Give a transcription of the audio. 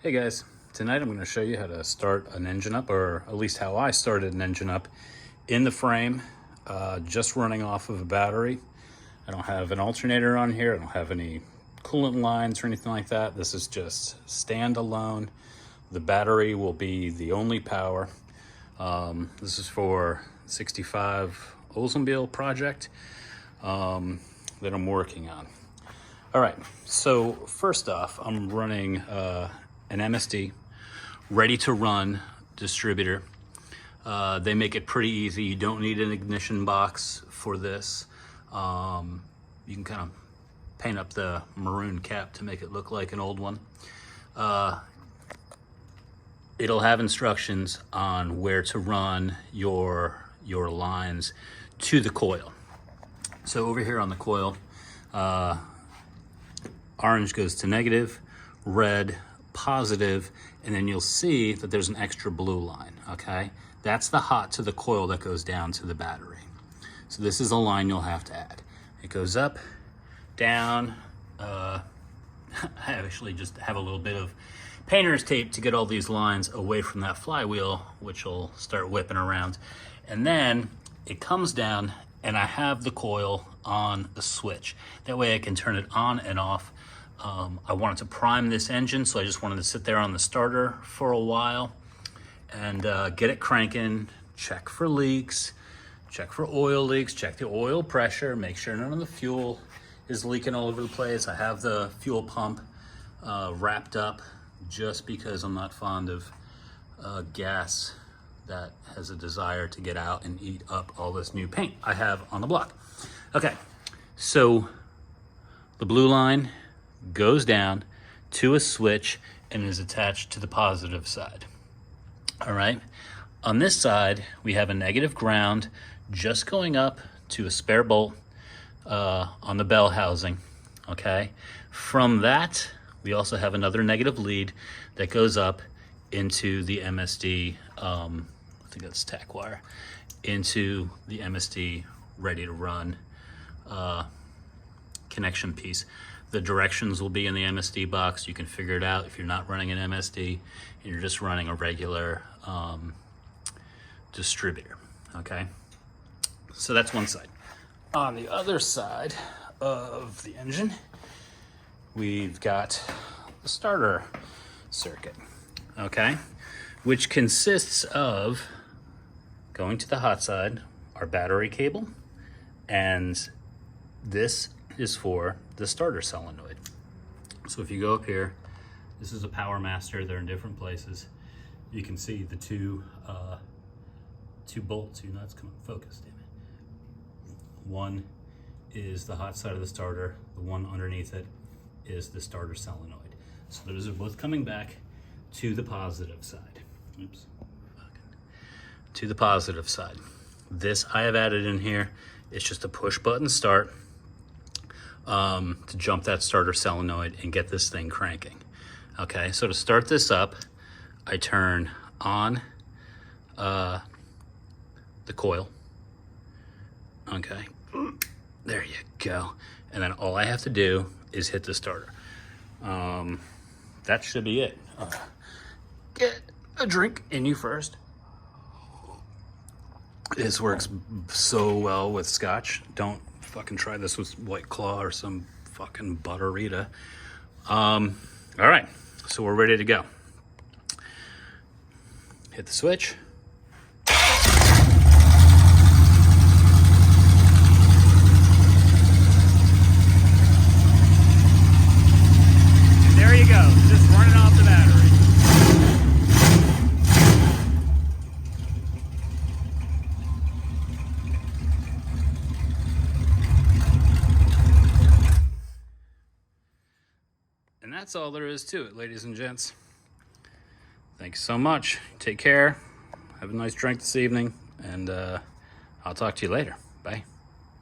Hey guys, tonight I'm going to show you how to start an engine up, or at least how I started an engine up in the frame, just running off of a battery. I don't have an alternator on here, I don't have any coolant lines or anything like that. This is just standalone. The battery will be the only power. This is for 65 Oldsmobile project that I'm working on. All right, so first off, I'm running an MSD, ready to run distributor. They make it pretty easy. You don't need an ignition box for this. You can kind of paint up the maroon cap to make it look like an old one. It'll have instructions on where to run your lines to the coil. So over here on the coil, orange goes to negative, red positive, and then you'll see that there's an extra blue line, okay? That's the hot to the coil that goes down to the battery. So this is a line you'll have to add. It goes up, down. I actually just have a little bit of painter's tape to get all these lines away from that flywheel, which will start whipping around. And then it comes down, and I have the coil on a switch. That way I can turn it on and off. I wanted to prime this engine, so I just wanted to sit there on the starter for a while and get it cranking, check for leaks, check for oil leaks, check the oil pressure, make sure none of the fuel is leaking all over the place. I have the fuel pump wrapped up just because I'm not fond of gas that has a desire to get out and eat up all this new paint I have on the block. Okay, so the blue line goes down to a switch and is attached to the positive side. All right, on this side, we have a negative ground just going up to a spare bolt on the bell housing, okay? From that, we also have another negative lead that goes up into the MSD, I think that's tack wire, into the MSD ready to run connection piece. The directions will be in the MSD box. You can figure it out if you're not running an MSD and you're just running a regular distributor, okay? So that's one side. On the other side of the engine, we've got the starter circuit, okay? Which consists of going to the hot side, our battery cable, and this is for the starter solenoid. So if you go up here, this is a Power Master. They're in different places. You can see the two bolts, two nuts. Come on, focus, damn it. One is the hot side of the starter. The one underneath it is the starter solenoid. So those are both coming back to the positive side. Oops. To the positive side. This I have added in here. It's just a push button start to jump that starter solenoid and get this thing cranking. Okay, so to start this up, I turn on the coil. Okay, there you go. And then all I have to do is hit the starter. That should be it. Get a drink in you first. This works so well with scotch. Don't fucking try this with White Claw or some fucking Butterita. All right, so we're ready to go. Hit the switch. And there you go, just running off the battery. And that's all there is to it, ladies and gents. Thanks so much. Take care. Have a nice drink this evening, and I'll talk to you later. Bye.